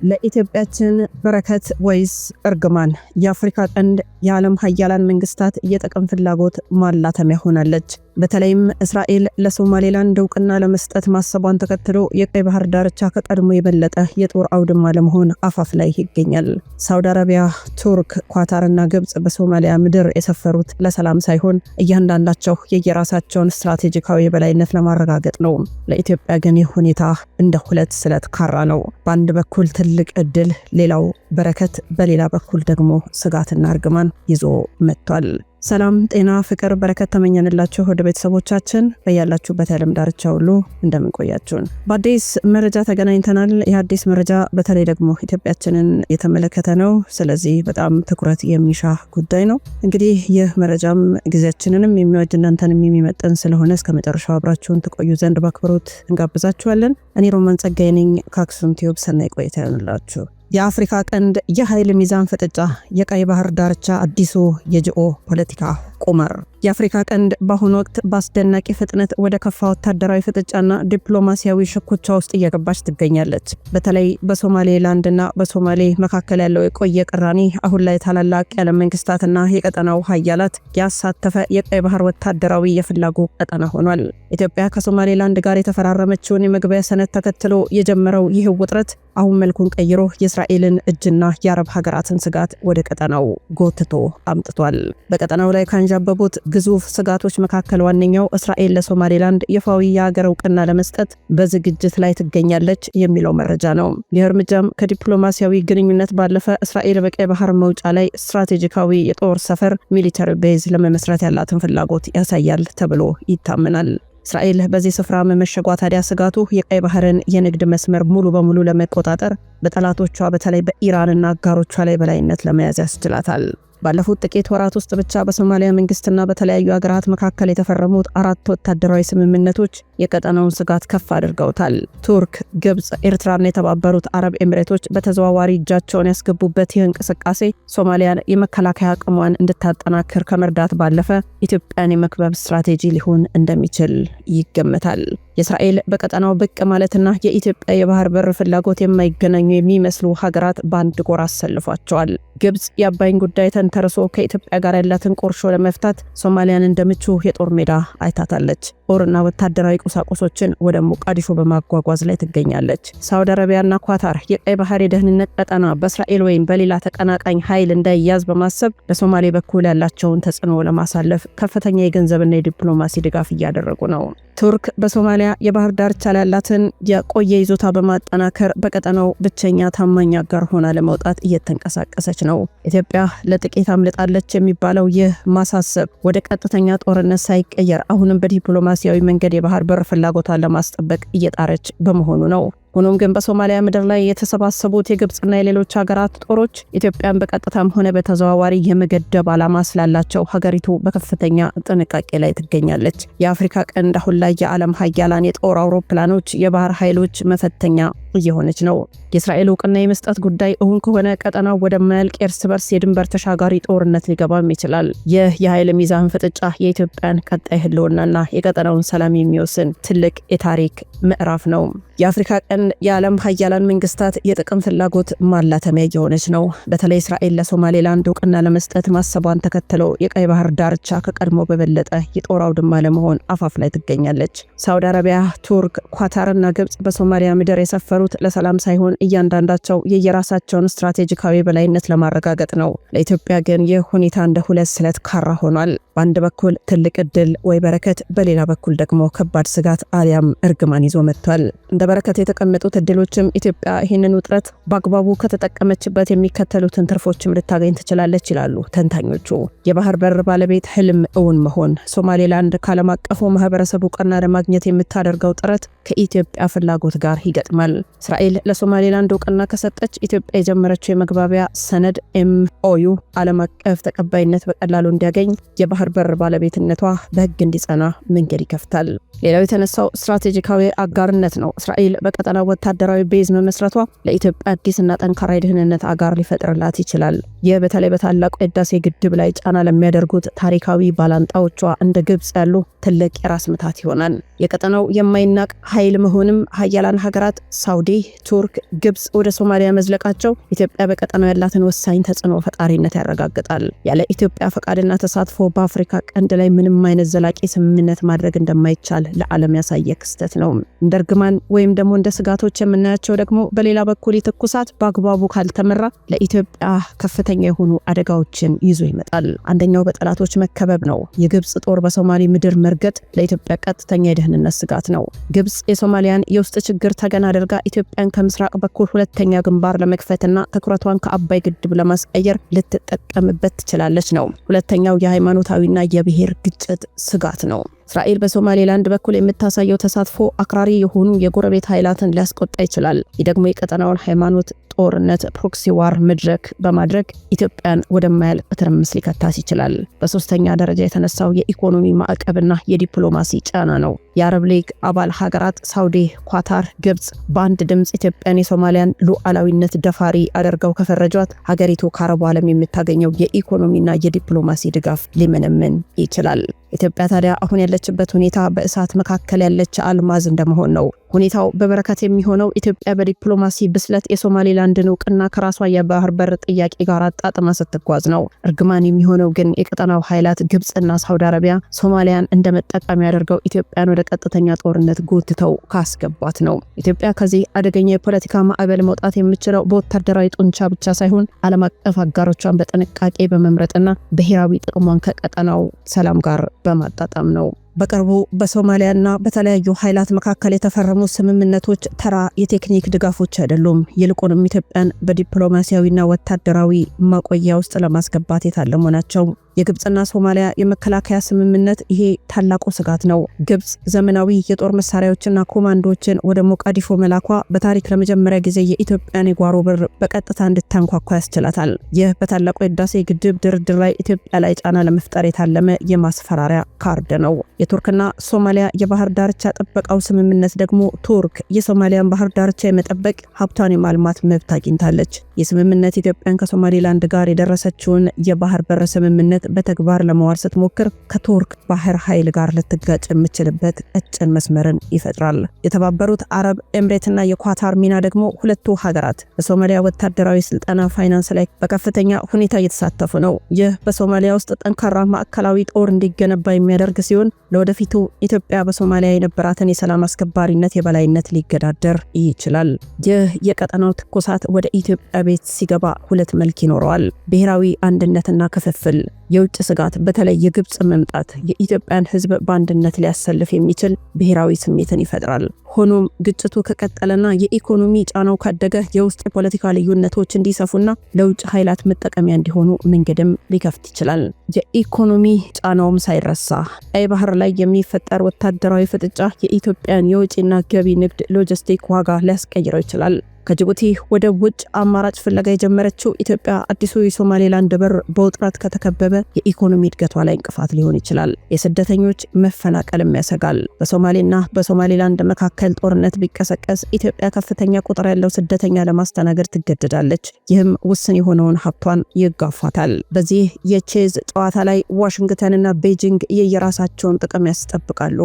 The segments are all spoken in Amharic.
ለኢትዮጵያችን በረከት ወይስ እርግማን? የአፍሪካ ቀንድ የዓለም ሀያላን መንግስታት የጥቅም ፍላጎት ማላተሚያ ሆናለች። በተለይም እስራኤል ለሶማሌላንድ እውቅና ለመስጠት ማሰቧን ተከትሎ የቀይ ባህር ዳርቻ ከቀድሞ የበለጠ የጦር አውድማ ለመሆን አፋፍ ላይ ይገኛል። ሳውዲ አረቢያ፣ ቱርክ፣ ኳታርና ግብጽ በሶማሊያ ምድር የሰፈሩት ለሰላም ሳይሆን እያንዳንዳቸው የየራሳቸውን ስትራቴጂካዊ የበላይነት ለማረጋገጥ ነው። ለኢትዮጵያ ግን ይህ ሁኔታ እንደ ሁለት ስለት ካራ ነው። በአንድ በኩል ትልቅ እድል፣ ሌላው በረከት፣ በሌላ በኩል ደግሞ ስጋትና እርግማን ይዞ መጥቷል። ሰላም፣ ጤና፣ ፍቅር፣ በረከት ተመኘንላችሁ ወደ ቤተሰቦቻችን በያላችሁበት የዓለም ዳርቻ ሁሉ እንደምንቆያችሁን በአዲስ መረጃ ተገናኝተናል። የአዲስ መረጃ በተለይ ደግሞ ኢትዮጵያችንን የተመለከተ ነው። ስለዚህ በጣም ትኩረት የሚሻ ጉዳይ ነው። እንግዲህ ይህ መረጃም ጊዜያችንንም የሚወድ እናንተንም የሚመጥን ስለሆነ እስከ መጨረሻው አብራችሁን ትቆዩ ዘንድ በአክብሮት እንጋብዛችኋለን። እኔ ሮማን ጸጋዬ ነኝ ከአክሱም ቲዩብ። ሰናይ ቆይታ ይሁንላችሁ። የአፍሪካ ቀንድ የኃይል ሚዛን ፍጥጫ፣ የቀይ ባህር ዳርቻ አዲሱ የጂኦ ፖለቲካ ቁመር። የአፍሪካ ቀንድ በአሁኑ ወቅት በአስደናቂ ፍጥነት ወደ ከፋ ወታደራዊ ፍጥጫና ዲፕሎማሲያዊ ሽኩቻ ውስጥ እየገባች ትገኛለች። በተለይ በሶማሌላንድና በሶማሌ መካከል ያለው የቆየ ቅራኔ አሁን ላይ ታላላቅ የዓለም መንግስታትና የቀጠናው ሀያላት ያሳተፈ የቀይ ባህር ወታደራዊ የፍላጎት ቀጠና ሆኗል። ኢትዮጵያ ከሶማሌላንድ ጋር የተፈራረመችውን የመግቢያ ሰነድ ተከትሎ የጀመረው ይህ ውጥረት አሁን መልኩን ቀይሮ የእስራኤልን እጅና የአረብ ሀገራትን ስጋት ወደ ቀጠናው ጎትቶ አምጥቷል። በቀጠናው ላይ ካንዣበቡት ግዙፍ ስጋቶች መካከል ዋነኛው እስራኤል ለሶማሌላንድ ይፋዊ የሀገር እውቅና ለመስጠት በዝግጅት ላይ ትገኛለች የሚለው መረጃ ነው። ይህ እርምጃም ከዲፕሎማሲያዊ ግንኙነት ባለፈ እስራኤል በቀይ ባህር መውጫ ላይ ስትራቴጂካዊ የጦር ሰፈር ሚሊተሪ ቤዝ ለመመስረት ያላትን ፍላጎት ያሳያል ተብሎ ይታመናል። እስራኤል በዚህ ስፍራ መመሸጓ ታዲያ ስጋቱ የቀይ ባህርን የንግድ መስመር ሙሉ በሙሉ ለመቆጣጠር በጠላቶቿ በተለይ በኢራንና አጋሮቿ ላይ በላይነት ለመያዝ ያስችላታል። ባለፉት ጥቂት ወራት ውስጥ ብቻ በሶማሊያ መንግስትና በተለያዩ ሀገራት መካከል የተፈረሙት 4 ወታደራዊ ስምምነቶች የቀጠናውን ስጋት ከፍ አድርገውታል። ቱርክ፣ ግብጽ፣ ኤርትራና የተባበሩት አረብ ኤሚሬቶች በተዘዋዋሪ እጃቸውን ያስገቡበት ይህ እንቅስቃሴ ሶማሊያን የመከላከያ አቅሟን እንድታጠናክር ከመርዳት ባለፈ ኢትዮጵያን የመክበብ ስትራቴጂ ሊሆን እንደሚችል ይገመታል። የእስራኤል በቀጠናው ብቅ ማለትና የኢትዮጵያ የባህር በር ፍላጎት የማይገናኙ የሚመስሉ ሀገራት በአንድ ጎራ አሰልፏቸዋል። ግብጽ የአባይን ጉዳይ ተንተርሶ ከኢትዮጵያ ጋር ያላትን ቁርሾ ለመፍታት ሶማሊያን እንደምቹ የጦር ሜዳ አይታታለች። ጦርና ወታደራዊ ቁሳቁሶችን ወደ ሞቃዲሾ በማጓጓዝ ላይ ትገኛለች። ሳውዲ አረቢያና ኳታር የቀይ ባህር የደህንነት ቀጠና በእስራኤል ወይም በሌላ ተቀናቃኝ ኃይል እንዳይያዝ በማሰብ በሶማሌ በኩል ያላቸውን ተጽዕኖ ለማሳለፍ ከፍተኛ የገንዘብና የዲፕሎማሲ ድጋፍ እያደረጉ ነው። ቱርክ በሶማሊያ የባህር ዳርቻ ላይ ያላትን የቆየ ይዞታ በማጠናከር በቀጠናው ብቸኛ ታማኝ አጋር ሆና ለመውጣት እየተንቀሳቀሰች ነው። ኢትዮጵያ ለጥቂት አምልጣለች የሚባለው ይህ ማሳሰብ ወደ ቀጥተኛ ጦርነት ሳይቀየር አሁንም በዲፕሎማሲያዊ መንገድ የባህር በር ፍላጎቷን ለማስጠበቅ እየጣረች በመሆኑ ነው። ሆኖም ግን በሶማሊያ ምድር ላይ የተሰባሰቡት የግብጽና የሌሎች ሀገራት ጦሮች ኢትዮጵያን በቀጥታም ሆነ በተዘዋዋሪ የመገደብ ዓላማ ስላላቸው ሀገሪቱ በከፍተኛ ጥንቃቄ ላይ ትገኛለች። የአፍሪካ ቀንድ አሁን ላይ የዓለም ሀያላን የጦር አውሮፕላኖች የባህር ኃይሎች መፈተኛ እየሆነች ነው። የእስራኤል እውቅና የመስጠት ጉዳይ እውን ከሆነ ቀጠናው ወደ ማያልቅ እርስ በርስ የድንበር ተሻጋሪ ጦርነት ሊገባም ይችላል። ይህ የኃይል ሚዛን ፍጥጫ የኢትዮጵያን ቀጣይ ህልውናና የቀጠናውን ሰላም የሚወስን ትልቅ የታሪክ ምዕራፍ ነው። የአፍሪካ ቀንድ የዓለም ሀያላን መንግስታት የጥቅም ፍላጎት ማላተሚያ እየሆነች ነው። በተለይ እስራኤል ለሶማሌላንድ እውቅና ለመስጠት ማሰቧን ተከትሎ የቀይ ባህር ዳርቻ ከቀድሞ በበለጠ የጦር አውድማ ለመሆን አፋፍ ላይ ትገኛለች። ሳውዲ አረቢያ፣ ቱርክ፣ ኳታርና ግብጽ በሶማሊያ ምድር የሰፈሩት ለሰላም ሳይሆን እያንዳንዳቸው የየራሳቸውን ስትራቴጂካዊ በላይነት ለማረጋገጥ ነው። ለኢትዮጵያ ግን ይህ ሁኔታ እንደ ሁለት ስለት ካራ ሆኗል። በአንድ በኩል ትልቅ እድል ወይ በረከት፣ በሌላ በኩል ደግሞ ከባድ ስጋት አሊያም እርግማን ይዞ መጥቷል። እንደ በረከት የተቀመጡት እድሎችም ኢትዮጵያ ይህንን ውጥረት በአግባቡ ከተጠቀመችበት የሚከተሉትን ትርፎችም ልታገኝ ትችላለች ይላሉ ተንታኞቹ። የባህር በር ባለቤት ህልም እውን መሆን። ሶማሌላንድ ከዓለም አቀፉ ማህበረሰብ እውቅና ለማግኘት የምታደርገው ጥረት ከኢትዮጵያ ፍላጎት ጋር ይገጥማል። እስራኤል ለሶማሌላንድ እውቅና ከሰጠች ኢትዮጵያ የጀመረችው የመግባቢያ ሰነድ MOU ዓለም አቀፍ ተቀባይነት በቀላሉ እንዲያገኝ የባህር የባህር በር ባለቤትነቷ በህግ እንዲጸና መንገድ ይከፍታል። ሌላው የተነሳው ስትራቴጂካዊ አጋርነት ነው። እስራኤል በቀጠናው ወታደራዊ ቤዝ መመስረቷ ለኢትዮጵያ አዲስና ጠንካራ የደህንነት አጋር ሊፈጥርላት ይችላል። ይህ በተለይ በታላቁ የህዳሴ ግድብ ላይ ጫና ለሚያደርጉት ታሪካዊ ባላንጣዎቿ እንደ ግብጽ ያሉ ትልቅ የራስ ምታት ይሆናል። የቀጠናው የማይናቅ ኃይል መሆንም ሀያላን ሀገራት ሳውዲ፣ ቱርክ፣ ግብጽ ወደ ሶማሊያ መዝለቃቸው ኢትዮጵያ በቀጠናው ያላትን ወሳኝ ተጽዕኖ ፈጣሪነት ያረጋግጣል። ያለ ኢትዮጵያ ፈቃድና ተሳትፎ በአፍሪካ ቀንድ ላይ ምንም አይነት ዘላቂ ስምምነት ማድረግ እንደማይቻል ለዓለም ያሳየ ክስተት ነው። እንደ እርግማን ወይም ደግሞ እንደ ስጋቶች የምናያቸው ደግሞ በሌላ በኩል ትኩሳት በአግባቡ ካልተመራ ለኢትዮጵያ ከፍተኛ የሆኑ አደጋዎችን ይዞ ይመጣል። አንደኛው በጠላቶች መከበብ ነው። የግብጽ ጦር በሶማሌ ምድር መርገጥ ለኢትዮጵያ ቀጥተኛ የደህንነት ስጋት ነው። ግብጽ የሶማሊያን የውስጥ ችግር ተገን አድርጋ ኢትዮጵያን ከምስራቅ በኩል ሁለተኛ ግንባር ለመክፈትና ትኩረቷን ከአባይ ግድብ ለማስቀየር ልትጠቀምበት ትችላለች ነው። ሁለተኛው የሃይማኖታዊና የብሔር ግጭት ስጋት ነው። እስራኤል በሶማሌላንድ በኩል የምታሳየው ተሳትፎ አክራሪ የሆኑ የጎረቤት ኃይላትን ሊያስቆጣ ይችላል። ይህ ደግሞ የቀጠናውን ሃይማኖት ጦርነት ፕሮክሲ ዋር መድረክ በማድረግ ኢትዮጵያን ወደማያልቅ ትርምስ ሊከታት ይችላል። በሶስተኛ ደረጃ የተነሳው የኢኮኖሚ ማዕቀብና የዲፕሎማሲ ጫና ነው። የአረብ ሊግ አባል ሀገራት ሳውዲ፣ ኳታር፣ ግብጽ በአንድ ድምጽ ኢትዮጵያን የሶማሊያን ሉዓላዊነት ደፋሪ አድርገው ከፈረጇት ሀገሪቱ ከአረቡ ዓለም የምታገኘው የኢኮኖሚና የዲፕሎማሲ ድጋፍ ሊመነመን ይችላል። ኢትዮጵያ ታዲያ አሁን ያለችበት ሁኔታ በእሳት መካከል ያለች አልማዝ እንደመሆን ነው። ሁኔታው በበረከት የሚሆነው ኢትዮጵያ በዲፕሎማሲ ብስለት የሶማሌላንድን እውቅና ከራሷ የባህር በር ጥያቄ ጋር አጣጥማ ስትጓዝ ነው። እርግማን የሚሆነው ግን የቀጠናው ኃይላት ግብጽና ሳውዲ አረቢያ ሶማሊያን እንደ መጠቀሚያ አድርገው ኢትዮጵያን ወደ ቀጥተኛ ጦርነት ጎትተው ካስገቧት ነው። ኢትዮጵያ ከዚህ አደገኛ የፖለቲካ ማዕበል መውጣት የምትችለው በወታደራዊ ጡንቻ ብቻ ሳይሆን ዓለም አቀፍ አጋሮቿን በጥንቃቄ በመምረጥና ብሔራዊ ጥቅሟን ከቀጠናው ሰላም ጋር በማጣጣም ነው። በቅርቡ በሶማሊያና በተለያዩ ኃይላት መካከል የተፈረሙ ስምምነቶች ተራ የቴክኒክ ድጋፎች አይደሉም። ይልቁንም ኢትዮጵያን በዲፕሎማሲያዊና ወታደራዊ ማቆያ ውስጥ ለማስገባት የታለሙ ናቸው። የግብጽና ሶማሊያ የመከላከያ ስምምነት ይሄ ታላቁ ስጋት ነው። ግብጽ ዘመናዊ የጦር መሳሪያዎችና ኮማንዶችን ወደ ሞቃዲሾ መላኳ በታሪክ ለመጀመሪያ ጊዜ የኢትዮጵያን የጓሮ በር በቀጥታ እንድታንኳኳ ያስችላታል። ይህ በታላቁ የህዳሴ ግድብ ድርድር ላይ ኢትዮጵያ ላይ ጫና ለመፍጠር የታለመ የማስፈራሪያ ካርድ ነው። የቱርክና ሶማሊያ የባህር ዳርቻ ጥበቃው ስምምነት ደግሞ ቱርክ የሶማሊያን ባህር ዳርቻ የመጠበቅ ሀብቷን የማልማት መብት አግኝታለች። የስምምነት ኢትዮጵያን ከሶማሊላንድ ጋር የደረሰችውን የባህር በር ስምምነት በተግባር ለማዋል ስትሞክር ከቱርክ ባህር ኃይል ጋር ልትጋጭ የምትችልበት ቀጭን መስመርን ይፈጥራል። የተባበሩት አረብ ኤምሬትና የኳታር ሚና ደግሞ ሁለቱ ሀገራት በሶማሊያ ወታደራዊ ስልጠና፣ ፋይናንስ ላይ በከፍተኛ ሁኔታ እየተሳተፉ ነው። ይህ በሶማሊያ ውስጥ ጠንካራ ማዕከላዊ ጦር እንዲገነባ የሚያደርግ ሲሆን ለወደፊቱ ኢትዮጵያ በሶማሊያ የነበራትን የሰላም አስከባሪነት የበላይነት ሊገዳደር ይችላል። ይህ የቀጠናው ትኩሳት ወደ ኢትዮጵያ ቤት ሲገባ ሁለት መልክ ይኖረዋል። ብሔራዊ አንድነትና ክፍፍል። የውጭ ስጋት በተለይ የግብጽ መምጣት የኢትዮጵያን ሕዝብ በአንድነት ሊያሰልፍ የሚችል ብሔራዊ ስሜትን ይፈጥራል። ሆኖም ግጭቱ ከቀጠለና የኢኮኖሚ ጫናው ካደገ የውስጥ የፖለቲካ ልዩነቶች እንዲሰፉና ለውጭ ኃይላት መጠቀሚያ እንዲሆኑ መንገድም ሊከፍት ይችላል። የኢኮኖሚ ጫናውም ሳይረሳ ቀይ ባህር ላይ የሚፈጠር ወታደራዊ ፍጥጫ የኢትዮጵያን የውጭና ገቢ ንግድ ሎጂስቲክ ዋጋ ሊያስቀይረው ይችላል። ከጅቡቲ ወደ ውጭ አማራጭ ፍለጋ የጀመረችው ኢትዮጵያ አዲሱ የሶማሌላንድ በር በውጥረት ከተከበበ የኢኮኖሚ እድገቷ ላይ እንቅፋት ሊሆን ይችላል። የስደተኞች መፈናቀልም ያሰጋል። በሶማሌና በሶማሌላንድ መካከል ጦርነት ቢቀሰቀስ ኢትዮጵያ ከፍተኛ ቁጥር ያለው ስደተኛ ለማስተናገድ ትገደዳለች። ይህም ውስን የሆነውን ሀብቷን ይጋፋታል። በዚህ የቼዝ ጨዋታ ላይ ዋሽንግተንና ቤጂንግ የየራሳቸውን ጥቅም ያስጠብቃሉ።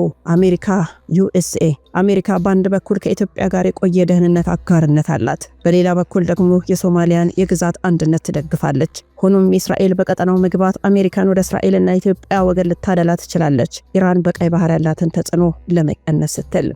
አሜሪካ በአንድ በኩል ከኢትዮጵያ ጋር የቆየ ደህንነት አጋርነት አላት። በሌላ በኩል ደግሞ የሶማሊያን የግዛት አንድነት ትደግፋለች። ሆኖም እስራኤል በቀጠናው መግባት አሜሪካን ወደ እስራኤልና ኢትዮጵያ ወገን ልታደላ ትችላለች። ኢራን በቀይ ባህር ያላትን ተጽዕኖ ለመቀነስ ስትል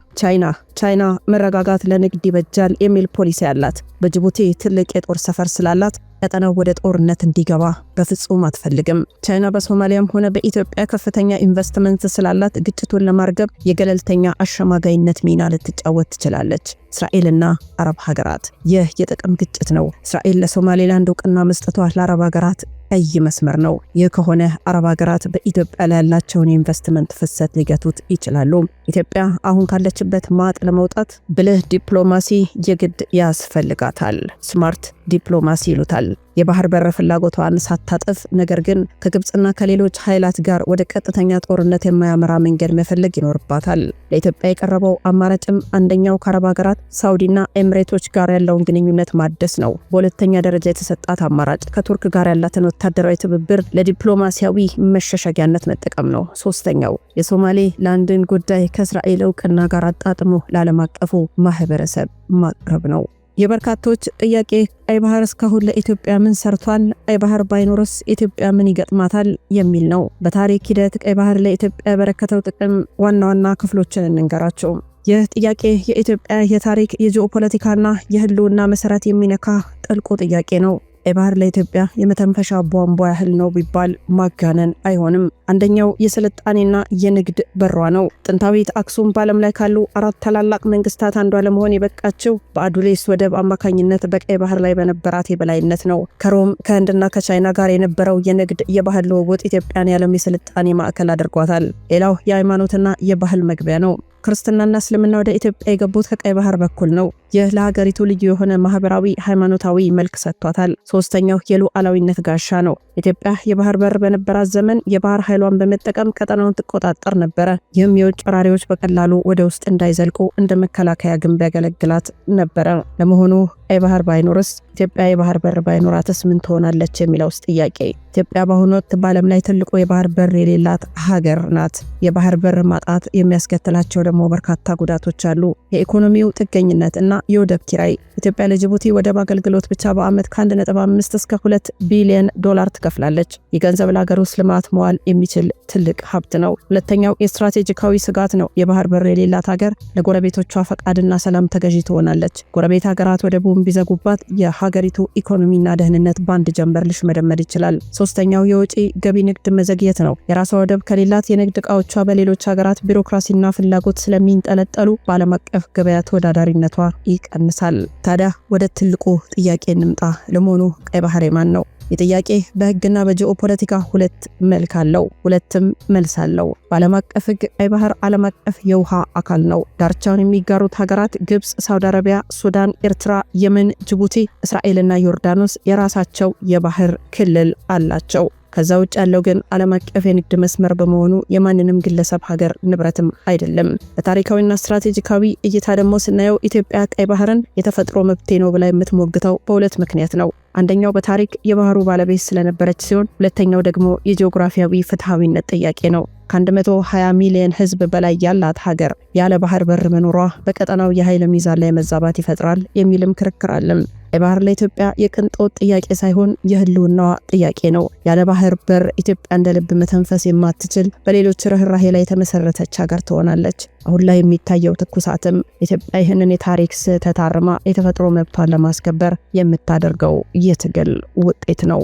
ቻይና መረጋጋት ለንግድ ይበጃል የሚል ፖሊሲ አላት። በጅቡቲ ትልቅ የጦር ሰፈር ስላላት ቀጠናው ወደ ጦርነት እንዲገባ በፍጹም አትፈልግም። ቻይና በሶማሊያም ሆነ በኢትዮጵያ ከፍተኛ ኢንቨስትመንት ስላላት ግጭቱን ለማርገብ የገለልተኛ አሸማጋይነት ሚና ልትጫወት ትችላለች። እስራኤልና አረብ ሀገራት ይህ የጥቅም ግጭት ነው። እስራኤል ለሶማሌላንድ እውቅና መስጠቷ ለአረብ ሀገራት ቀይ መስመር ነው። ይህ ከሆነ አረብ ሀገራት በኢትዮጵያ ላይ ያላቸውን የኢንቨስትመንት ፍሰት ሊገቱት ይችላሉ። ኢትዮጵያ አሁን ካለችበት ማጥ ለመውጣት ብልህ ዲፕሎማሲ የግድ ያስፈልጋታል። ስማርት ዲፕሎማሲ ይሉታል። የባህር በር ፍላጎቷን ሳታጥፍ ነገር ግን ከግብጽና ከሌሎች ኃይላት ጋር ወደ ቀጥተኛ ጦርነት የማያመራ መንገድ መፈለግ ይኖርባታል። ለኢትዮጵያ የቀረበው አማራጭም አንደኛው ከአረብ ሀገራት ሳውዲና ኤምሬቶች ጋር ያለውን ግንኙነት ማደስ ነው። በሁለተኛ ደረጃ የተሰጣት አማራጭ ከቱርክ ጋር ያላትን ወታደራዊ ትብብር ለዲፕሎማሲያዊ መሸሸጊያነት መጠቀም ነው። ሶስተኛው የሶማሌ ላንድን ጉዳይ ከእስራኤል እውቅና ጋር አጣጥሞ ለዓለም አቀፉ ማህበረሰብ ማቅረብ ነው። የበርካቶች ጥያቄ ቀይ ባህር እስካሁን ለኢትዮጵያ ምን ሰርቷል? ቀይ ባህር ባይኖርስ ኢትዮጵያ ምን ይገጥማታል? የሚል ነው። በታሪክ ሂደት ቀይ ባህር ለኢትዮጵያ ያበረከተው ጥቅም ዋና ዋና ክፍሎችን እንንገራቸው። ይህ ጥያቄ የኢትዮጵያ የታሪክ የጂኦፖለቲካና የህልውና መሰረት የሚነካ ጥልቁ ጥያቄ ነው። ቀይ ባህር ለኢትዮጵያ የመተንፈሻ ቧንቧ ያህል ነው ቢባል ማጋነን አይሆንም። አንደኛው የስልጣኔና የንግድ በሯ ነው። ጥንታዊት አክሱም በዓለም ላይ ካሉ 4 ታላላቅ መንግስታት አንዷ ለመሆን የበቃችው በአዱሌስ ወደብ አማካኝነት በቀይ ባህር ላይ በነበራት የበላይነት ነው። ከሮም ከህንድና ከቻይና ጋር የነበረው የንግድ የባህል ልውውጥ ኢትዮጵያን የዓለም የስልጣኔ ማዕከል አድርጓታል። ሌላው የሃይማኖትና የባህል መግቢያ ነው። ክርስትናና እስልምና ወደ ኢትዮጵያ የገቡት ከቀይ ባህር በኩል ነው። ይህ ለሀገሪቱ ልዩ የሆነ ማህበራዊ፣ ሃይማኖታዊ መልክ ሰጥቷታል። ሶስተኛው የሉዓላዊነት ጋሻ ነው። ኢትዮጵያ የባህር በር በነበራት ዘመን የባህር ኃይሏን በመጠቀም ቀጠናውን ትቆጣጠር ነበረ። ይህም የውጭ ወራሪዎች በቀላሉ ወደ ውስጥ እንዳይዘልቁ እንደ መከላከያ ግንብ ያገለግላት ነበረ። ለመሆኑ ቀይ ባህር ባይኖርስ ኢትዮጵያ የባህር በር ባይኖራትስ ምን ትሆናለች የሚለውስ ጥያቄ። ኢትዮጵያ በአሁኑ ወቅት በዓለም ላይ ትልቁ የባህር በር የሌላት ሀገር ናት። የባህር በር ማጣት የሚያስከትላቸው ደግሞ በርካታ ጉዳቶች አሉ። የኢኮኖሚው ጥገኝነት እና የወደብ ኪራይ። ኢትዮጵያ ለጅቡቲ ወደብ አገልግሎት ብቻ በአመት ከ1.5 እስከ 2 ቢሊዮን ዶላር ትከፍላለች። ይህ ገንዘብ ለሀገር ውስጥ ልማት መዋል የሚችል ትልቅ ሀብት ነው። ሁለተኛው የስትራቴጂካዊ ስጋት ነው። የባህር በር የሌላት ሀገር ለጎረቤቶቿ ፈቃድና ሰላም ተገዢ ትሆናለች። ጎረቤት ሀገራት ወደቡን ቢዘጉባት የሀገሪቱ ኢኮኖሚና ደህንነት በአንድ ጀንበር ሊሽመደመድ ይችላል። ሶስተኛው የውጪ ገቢ ንግድ መዘግየት ነው። የራሷ ወደብ ከሌላት የንግድ ዕቃዎቿ በሌሎች ሀገራት ቢሮክራሲና ፍላጎት ስለሚንጠለጠሉ በዓለም አቀፍ ገበያ ተወዳዳሪነቷ ይቀንሳል። ታዲያ ወደ ትልቁ ጥያቄ እንምጣ። ለመሆኑ ቀይ ባህር የማን ነው? የጥያቄ በህግና በጂኦፖለቲካ ሁለት መልክ አለው፣ ሁለትም መልስ አለው። በዓለም አቀፍ ህግ ቀይ ባህር ዓለም አቀፍ የውሃ አካል ነው። ዳርቻውን የሚጋሩት ሀገራት ግብጽ፣ ሳውዲ አረቢያ፣ ሱዳን፣ ኤርትራ፣ የመን፣ ጅቡቲ፣ እስራኤልና ዮርዳኖስ የራሳቸው የባህር ክልል አላቸው። ከዛ ውጭ ያለው ግን ዓለም አቀፍ የንግድ መስመር በመሆኑ የማንንም ግለሰብ ሀገር ንብረትም አይደለም። በታሪካዊና ስትራቴጂካዊ እይታ ደግሞ ስናየው ኢትዮጵያ ቀይ ባህርን የተፈጥሮ መብቴ ነው ብላ የምትሞግተው በሁለት ምክንያት ነው። አንደኛው በታሪክ የባህሩ ባለቤት ስለነበረች ሲሆን፣ ሁለተኛው ደግሞ የጂኦግራፊያዊ ፍትሃዊነት ጥያቄ ነው። ከ120 ሚሊዮን ህዝብ በላይ ያላት ሀገር ያለ ባህር በር መኖሯ በቀጠናው የኃይል ሚዛን ላይ መዛባት ይፈጥራል የሚልም ክርክር አለም። ቀይ ባህር ለኢትዮጵያ የቅንጦት ጥያቄ ሳይሆን የህልውናዋ ጥያቄ ነው። ያለ ባህር በር ኢትዮጵያ እንደ ልብ መተንፈስ የማትችል በሌሎች ርህራሄ ላይ የተመሰረተች ሀገር ትሆናለች። አሁን ላይ የሚታየው ትኩሳትም ኢትዮጵያ ይህንን የታሪክ ስህተት አርማ የተፈጥሮ መብቷን ለማስከበር የምታደርገው የትግል ውጤት ነው።